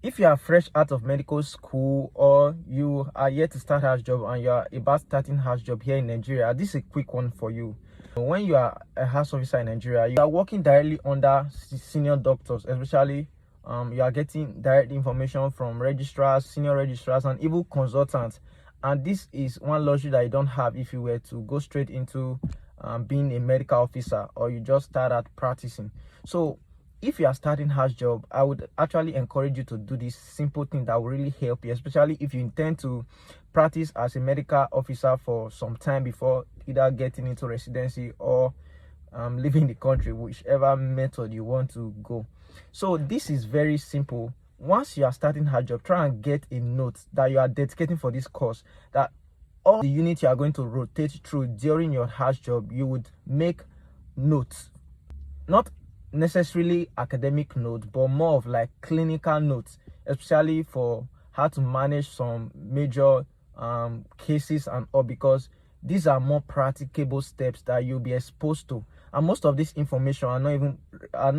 If you are fresh out of medical school or you are yet to start house job and you are about starting house job here in Nigeria, this is a quick one for you. When you are a house officer in Nigeria, you are working directly under senior doctors, especially you are getting direct information from registrars, senior registrars, and even consultants. And this is one luxury that you don't have if you were to go straight into being a medical officer or you just start out practicing. So if you are starting house job, I would actually encourage you to do this simple thing that will really help you, especially if you intend to practice as a medical officer for some time before either getting into residency or leaving the country, whichever method you want to go. So this is very simple. Once you are starting house job, try and get a note that you are dedicating for this course, that all the units you are going to rotate through during your house job, you would make notes, not necessarily academic notes, but more of like clinical notes, especially for how to manage some major cases and all, because these are more practicable steps that you'll be exposed to, and most of this information are not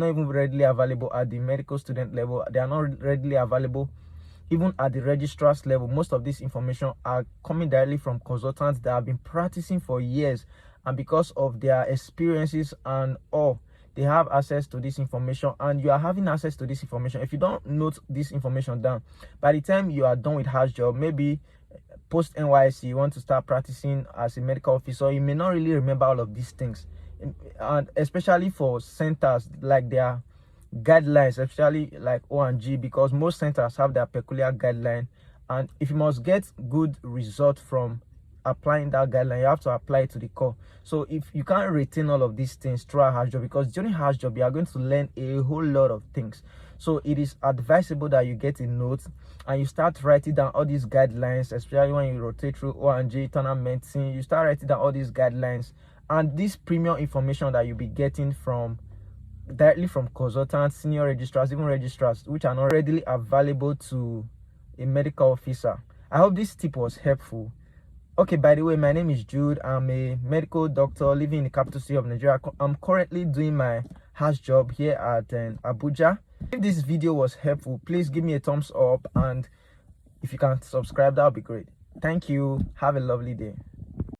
even readily available at the medical student level. They are not readily available even at the registrar's level. Most of this information are coming directly from consultants that have been practicing for years, and because of their experiences and all, they have access to this information, and you are having access to this information. If you don't note this information down, by the time you are done with house job, maybe post NYC, you want to start practicing as a medical officer, you may not really remember all of these things. And especially for centers, like their guidelines, especially like O&G, because most centers have their peculiar guideline, and if you must get good result from applying that guideline, you have to apply it to the core. So if you can't retain all of these things throughout house job, because during house job you are going to learn a whole lot of things, so it is advisable that you get a note and you start writing down all these guidelines, especially when you rotate through O&G, internal medicine. You start writing down all these guidelines and this premium information that you'll be getting from directly from consultants, senior registrars, even registrars, which are not readily available to a medical officer. I hope this tip was helpful. Okay, by the way, my name is Jude. I'm a medical doctor living in the capital city of Nigeria. I'm currently doing my house job here at Abuja. If this video was helpful, please give me a thumbs up, and if you can subscribe, that would be great. Thank you. Have a lovely day.